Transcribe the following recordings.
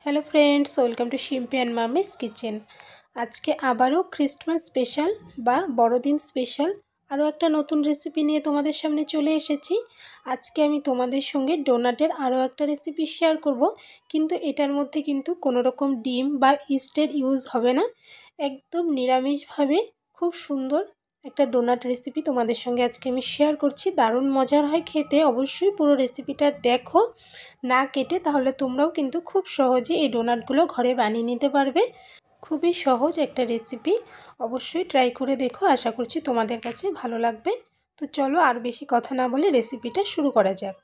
Hello friends, welcome to Shimpi and mummy's kitchen. আজকে আবারও Christmas special বা বড়দিন স্পেশাল আরও একটা নতুন রেসিপি নিয়ে তোমাদের সামনে চলে এসেছি। আজকে আমি তোমাদের সঙ্গে ডোনাটের আরও একটা রেসিপি শেয়ার করব, কিন্তু এটার মধ্যে কিন্তু কোনো রকম ডিম বা ইস্টের ইউজ হবে না। একদম নিরামিষভাবে খুব সুন্দর একটা ডোনাট রেসিপি তোমাদের সঙ্গে আজকে আমি শেয়ার করছি। দারুণ মজার হয় খেতে, অবশ্যই পুরো রেসিপিটা দেখো না কেটে, তাহলে তোমরাও কিন্তু খুব সহজে এই ডোনাটগুলো ঘরে বানিয়ে নিতে পারবে। খুবই সহজ একটা রেসিপি, অবশ্যই ট্রাই করে দেখো, আশা করছি তোমাদের কাছে ভালো লাগবে। তো চলো আর বেশি কথা না বলে রেসিপিটা শুরু করা যাক।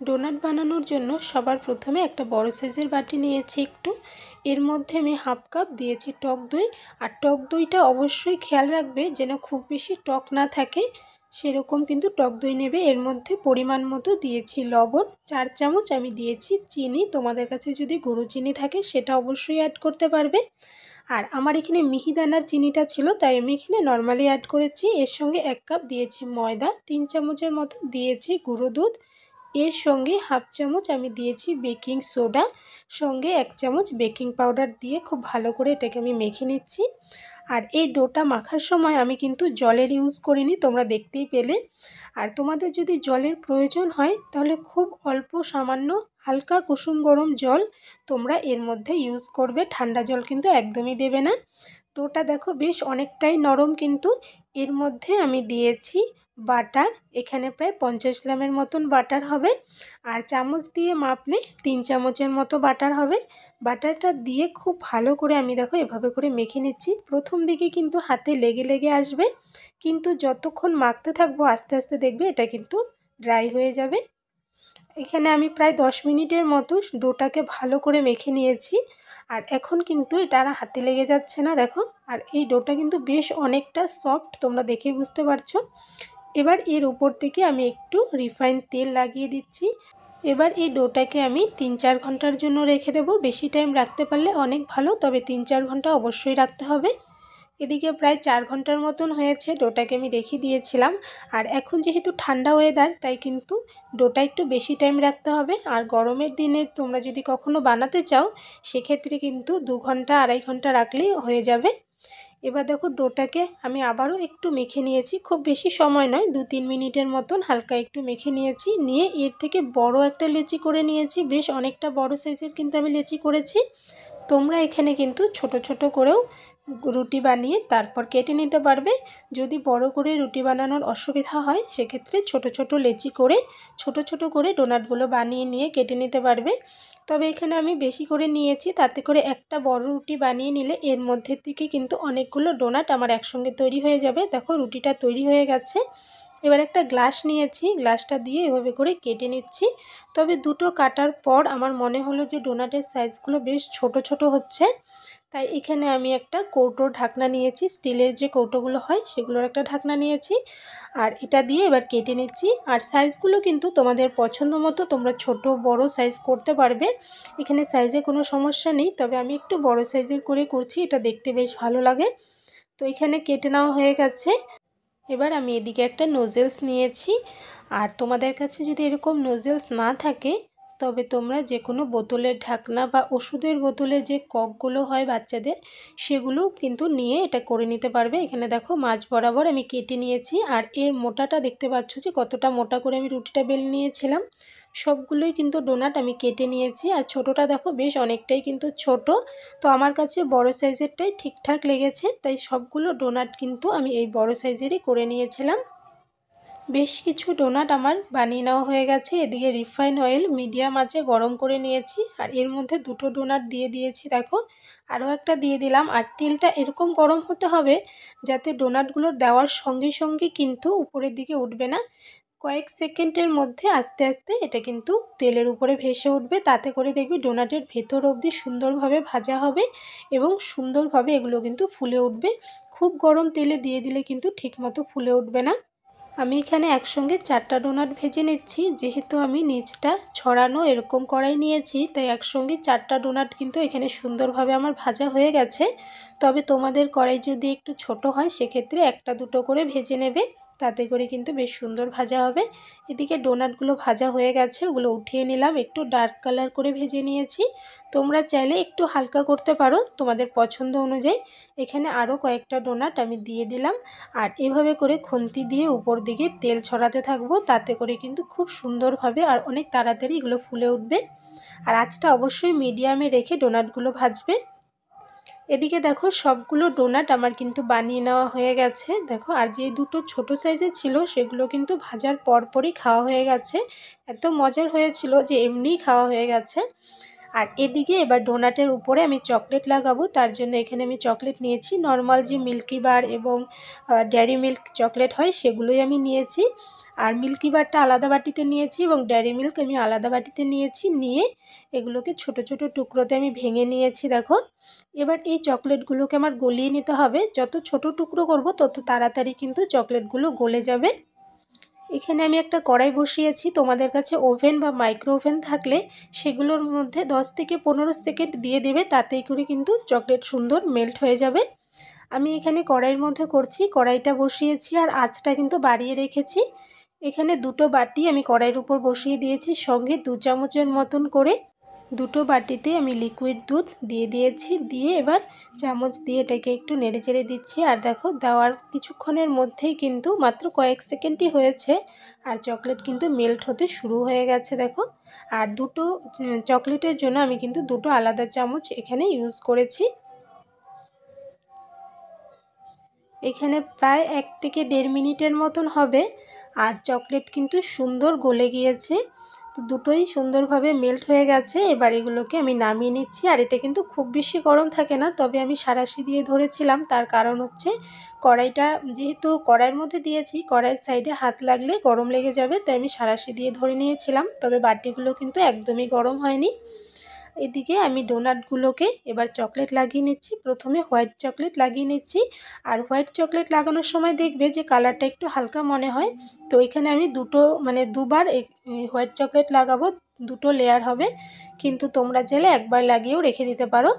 ডোনাট বানানোর জন্য সবার প্রথমে একটা বড় সাইজের বাটি নিয়েছি একটু, এর মধ্যে আমি হাফ কাপ দিয়েছি টক দই। আর টক দইটা অবশ্যই খেয়াল রাখবে যেন খুব বেশি টক না থাকে, সেরকম কিন্তু টক দই নেবে। এর মধ্যে পরিমাণ মতো দিয়েছি লবণ, 4 চামচ আমি দিয়েছি চিনি, তোমাদের কাছে যদি গুঁড়ো চিনি থাকে সেটা অবশ্যই অ্যাড করতে পারবে। আর আমার এখানে মিহিদানার চিনিটা ছিল, তাই আমি এখানে নর্মালি অ্যাড করেছি। এর সঙ্গে 1 কাপ দিয়েছি ময়দা, 3 চামচের মতো দিয়েছি গুঁড়ো দুধ, এর সঙ্গে হাফ চামচ আমি দিয়েছি বেকিং সোডা, সঙ্গে 1 চামচ বেকিং পাউডার দিয়ে খুব ভালো করে এটাকে আমি মেখে নিচ্ছি। আর এই ডোটা মাখার সময় আমি কিন্তু জলের ইউজ করিনি, তোমরা দেখতেই পেলে। আর তোমাদের যদি জলের প্রয়োজন হয় তাহলে খুব অল্প সামান্য হালকা কুসুম গরম জল তোমরা এর মধ্যে ইউজ করবে, ঠান্ডা জল কিন্তু একদমই দেবে না। ডোটা দেখো বেশ অনেকটাই নরম, কিন্তু এর মধ্যে আমি দিয়েছি বাটার, এখানে প্রায় 50 গ্রামের মতন বাটার হবে। আর চামচ দিয়ে মাপলে 3 চামচের মতো বাটার হবে। বাটারটা দিয়ে খুব ভালো করে আমি দেখো এভাবে করে মেখে নিচ্ছি। প্রথম দিকে কিন্তু হাতে লেগে লেগে আসবে, কিন্তু যতক্ষণ মাখতে থাকবো আস্তে আস্তে দেখবে এটা কিন্তু ড্রাই হয়ে যাবে। এখানে আমি প্রায় 10 মিনিটের মতো ডোটাকে ভালো করে মেখে নিয়েছি। আর এখন কিন্তু এটা আর হাতে লেগে যাচ্ছে না দেখো। আর এই ডোটা কিন্তু বেশ অনেকটা সফট, তোমরা দেখেই বুঝতে পারছো। এবার এর উপর থেকে আমি একটু রিফাইন তেল লাগিয়ে দিচ্ছি। এবার এই ডোটাকে আমি 3-4 ঘন্টার জন্য রেখে দেবো। বেশি টাইম রাখতে পারলে অনেক ভালো, তবে 3-4 ঘন্টা অবশ্যই রাখতে হবে। এদিকে প্রায় 4 ঘন্টার মতন হয়েছে, ডোটাকে আমি রেখে দিয়েছিলাম। আর এখন যেহেতু ঠান্ডা ওয়েদার, তাই কিন্তু ডোটা একটু বেশি টাইম রাখতে হবে। আর গরমের দিনে তোমরা যদি কখনো বানাতে চাও সেক্ষেত্রে কিন্তু 2 ঘন্টা 2.5 ঘন্টা রাখলেই হয়ে যাবে। এবার দেখো ডোটাকে আমি আবারও একটু মেখে নিয়েছি, খুব বেশি সময় নয়, 2-3 মিনিটের মতন হালকা একটু মেখে নিয়েছি। নিয়ে এর থেকে বড় একটা লেচি করে নিয়েছি, বেশ অনেকটা বড় সাইজের কিন্তু আমি লেচি করেছি। তোমরা এখানে কিন্তু ছোট ছোট করেও রুটি বানিয়ে তারপর কেটে নিতে পারবে। যদি বড় করে রুটি বানানোর অসুবিধা হয় সেক্ষেত্রে ছোট ছোট লেচি করে ছোট ছোট করে ডোনাটগুলো বানিয়ে নিয়ে কেটে নিতে পারবে। তবে এখানে আমি বেশি করে নিয়েছি, তাতে করে একটা বড় রুটি বানিয়ে নিলে এর মধ্যে থেকে কিন্তু অনেকগুলো ডোনাট আমার একসঙ্গে তৈরি হয়ে যাবে। দেখো রুটিটা তৈরি হয়ে গেছে। এবার একটা গ্লাস নিয়েছি, গ্লাসটা দিয়ে এভাবে করে কেটে নিচ্ছি। তবে দুটো কাটার পর আমার মনে হলো যে ডোনাটের সাইজগুলো বেশ ছোট ছোট হচ্ছে, তাই এখানে আমি একটা কৌটোর ঢাকনা নিয়েছি, স্টিলের যে কৌটোগুলো হয় সেগুলোর একটা ঢাকনা নিয়েছি। আর এটা দিয়ে এবার কেটে নিচ্ছি। আর সাইজগুলো কিন্তু তোমাদের পছন্দ মতো তোমরা ছোট বড় সাইজ করতে পারবে, এখানে সাইজে কোনো সমস্যা নেই। তবে আমি একটু বড় সাইজের করে করছি, এটা দেখতে বেশ ভালো লাগে। তো এখানে কেটে নেওয়া হয়ে গেছে। এবার আমি এদিকে একটা নোজেলস নিয়েছি। আর তোমাদের কাছে যদি এরকম নোজেলস না থাকে তবে তোমরা যে কোনো বোতলের ঢাকনা বা ওষুধের বোতলের যে ককগুলো হয় বাচ্চাদের, সেগুলো কিন্তু নিয়ে এটা করে নিতে পারবে। এখানে দেখো মাঝ বরাবর আমি কেটে নিয়েছি। আর এর মোটাটা দেখতে পাচ্ছ যে কতটা মোটা করে আমি রুটিটা বেলে নিয়েছিলাম। সবগুলোই কিন্তু ডোনাট আমি কেটে নিয়েছি। আর ছোটোটা দেখো বেশ অনেকটাই কিন্তু ছোট, তো আমার কাছে বড় সাইজেরটাই ঠিকঠাক লেগেছে, তাই সবগুলো ডোনাট কিন্তু আমি এই বড় সাইজেরই করে নিয়েছিলাম। বেশ কিছু ডোনাট আমার বানিয়ে নেওয়া হয়ে গেছে। এদিকে রিফাইন অয়েল মিডিয়াম আঁচে গরম করে নিয়েছি, আর এর মধ্যে দুটো ডোনাট দিয়ে দিয়েছি দেখো, আরও একটা দিয়ে দিলাম। আর তেলটা এরকম গরম হতে হবে যাতে ডোনাটগুলো দেওয়ার সঙ্গে সঙ্গে কিন্তু উপরের দিকে উঠবে না, কয়েক সেকেন্ডের মধ্যে আস্তে আস্তে এটা কিন্তু তেলের উপরে ভেসে উঠবে। তাতে করে দেখবি ডোনাটের ভেতর অবধি সুন্দরভাবে ভাজা হবে এবং সুন্দরভাবে এগুলো কিন্তু ফুলে উঠবে। খুব গরম তেলে দিয়ে দিলে কিন্তু ঠিকমতো ফুলে উঠবে না। আমি এখানে একসঙ্গে 4টা ডোনাট ভেজে নিচ্ছি, যেহেতু আমি নিচটা ছড়ানো এরকম কড়াই নিয়েছি, তাই একসঙ্গে 4টা ডোনাট কিন্তু এখানে সুন্দরভাবে আমার ভাজা হয়ে গেছে। তবে তোমাদের কড়াই যদি একটু ছোট হয় সেক্ষেত্রে 1টা 2টো করে ভেজে নেবে। তাতে করে কিন্তু বেশ সুন্দর ভাজা হবে। এদিকে ডোনাটগুলো ভাজা হয়ে গেছে, ওগুলো উঠিয়ে নিলাম, একটু ডার্ক কালার করে ভেজে নিয়েছি। তোমরা চাইলে একটু হালকা করতে পারো তোমাদের পছন্দ অনুযায়ী। এখানে আরও কয়েকটা ডোনাট আমি দিয়ে দিলাম, আর এভাবে করে খুন্তি দিয়ে উপর দিকে তেল ছড়াতে থাকবো, তাতে করে কিন্তু খুব সুন্দরভাবে আর অনেক তাড়াতাড়ি এগুলো ফুলে উঠবে। আর আঁচটা অবশ্যই মিডিয়ামে রেখে ডোনাটগুলো ভাজবে। এদিকে দেখো সবগুলো ডোনাট আমার কিন্তু বানিয়ে নেওয়া হয়ে গেছে। দেখো আর যে দুটো ছোট সাইজের ছিল সেগুলো কিন্তু ভাজার পরপরই খাওয়া হয়ে গেছে, এত মজার হয়েছিল যে এমনিই খাওয়া হয়ে গেছে। আর এদিকে এবার ডোনাটের উপরে আমি চকলেট লাগাবো, তার জন্য এখানে আমি চকলেট নিয়েছি নর্মাল যে মিল্কি বার এবং ডেয়ারি মিল্ক চকলেট হয় সেগুলোই আমি নিয়েছি। আর মিল্কি বারটা আলাদা বাটিতে নিয়েছি এবং ডেয়ারি মিল্ক আমি আলাদা বাটিতে নিয়েছি। নিয়ে এগুলোকে ছোট ছোট টুকরোতে আমি ভেঙে নিয়েছি। দেখো এবার এই চকলেটগুলোকে আমার গলিয়ে নিতে হবে, যত ছোট টুকরো করব তত তাড়াতাড়ি কিন্তু চকলেটগুলো গলে যাবে। এখানে আমি একটা কড়াই বসিয়েছি, তোমাদের কাছে ওভেন বা মাইক্রো ওভেন থাকলে সেগুলোর মধ্যে 10 থেকে 15 সেকেন্ড দিয়ে দেবে, তাতেই করে কিন্তু চকলেট সুন্দর মেল্ট হয়ে যাবে। আমি এখানে কড়াইয়ের মধ্যে করছি, কড়াইটা বসিয়েছি আর আঁচটা কিন্তু বাড়িয়ে রেখেছি। এখানে দুটো বাটি আমি কড়াইয়ের উপর বসিয়ে দিয়েছি, সঙ্গে 2 চামচের মতন করে দুটো বাটিতে আমি লিকুইড দুধ দিয়ে দিয়েছি। দিয়ে এবার চামচ দিয়ে এটাকে একটু নেড়ে চেড়ে দিচ্ছি। আর দেখো দেওয়ার কিছুক্ষণের মধ্যেই কিন্তু মাত্র কয়েক সেকেন্ডই হয়েছে আর চকলেট কিন্তু মেল্ট হতে শুরু হয়ে গেছে। দেখো আর দুটো চকলেটের জন্য আমি কিন্তু দুটো আলাদা চামচ এখানে ইউজ করেছি। এখানে প্রায় 1 থেকে 1.5 মিনিটের মতন হবে আর চকলেট কিন্তু সুন্দর গলে গিয়েছে। তো দুটোই সুন্দরভাবে মেল্ট হয়ে গেছে। এবার এগুলোকে আমি নামিয়ে নিচ্ছি। আর এটা কিন্তু খুব বেশি গরম থাকে না, তবে আমি সাঁড়াশি দিয়ে ধরেছিলাম, তার কারণ হচ্ছে কড়াইটা যেহেতু কড়াইয়ের মধ্যে দিয়েছি, কড়াইয়ের সাইডে হাত লাগলে গরম লেগে যাবে, তাই আমি সাঁড়াশি দিয়ে ধরে নিয়েছিলাম। তবে বাটিগুলো কিন্তু একদমই গরম হয়নি। এদিকে আমি ডোনাটগুলোকে এবার চকলেট লাগিয়ে নিচ্ছি। প্রথমে হোয়াইট চকলেট লাগিয়ে নিচ্ছি। আর হোয়াইট চকলেট লাগানোর সময় দেখবে যে কালারটা একটু হালকা মনে হয়, তো এখানে আমি দুবার হোয়াইট চকলেট লাগাবো, দুটো লেয়ার হবে, কিন্তু তোমরা চাইলে একবার লাগিয়েও রেখে দিতে পারো।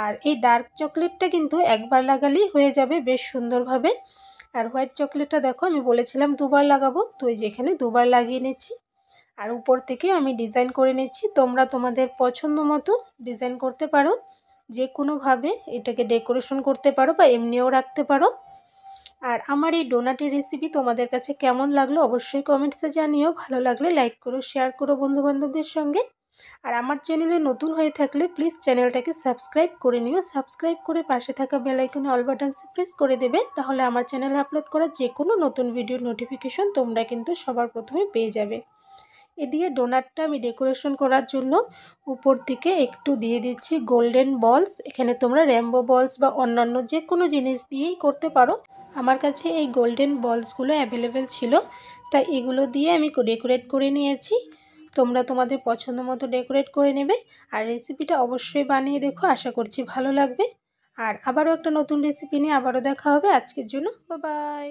আর এই ডার্ক চকলেটটা কিন্তু একবার লাগালেই হয়ে যাবে বেশ সুন্দরভাবে। আর হোয়াইট চকলেটটা দেখো আমি বলেছিলাম দুবার লাগাবো, তো এই যেখানে দুবার লাগিয়ে নিচ্ছি। আর উপর থেকে আমি ডিজাইন করে নিচ্ছি, তোমরা তোমাদের পছন্দ মতো ডিজাইন করতে পারো, যে কোনোভাবে এটাকে ডেকোরেশন করতে পারো বা এমনিও রাখতে পারো। আর আমার এই ডোনাটের রেসিপি তোমাদের কাছে কেমন লাগলো অবশ্যই কমেন্টসে জানিও। ভালো লাগলে লাইক করো, শেয়ার করো বন্ধুবান্ধবদের সঙ্গে। আর আমার চ্যানেলে নতুন হয়ে থাকলে প্লিজ চ্যানেলটাকে সাবস্ক্রাইব করে নিও। সাবস্ক্রাইব করে পাশে থাকা বেল আইকনে অল বাটনসে প্রেস করে দেবে, তাহলে আমার চ্যানেলে আপলোড করা যে কোনো নতুন ভিডিওর নোটিফিকেশন তোমরা কিন্তু সবার প্রথমে পেয়ে যাবে। এদিকে ডোনাটটা আমি ডেকোরেশন করার জন্য উপর থেকে একটু দিয়ে দিচ্ছি গোল্ডেন বলস। এখানে তোমরা র্যাম্বো বলস বা অন্যান্য যে কোনো জিনিস দিয়েই করতে পারো। আমার কাছে এই গোল্ডেন বলসগুলো অ্যাভেলেবেল ছিল, তাই এগুলো দিয়ে আমি ডেকোরেট করে নিয়েছি। তোমরা তোমাদের পছন্দ মতো ডেকোরেট করে নেবে। আর রেসিপিটা অবশ্যই বানিয়ে দেখো, আশা করছি ভালো লাগবে। আর আবারও একটা নতুন রেসিপি নিয়ে আবারও দেখা হবে। আজকের জন্য বাই বাই।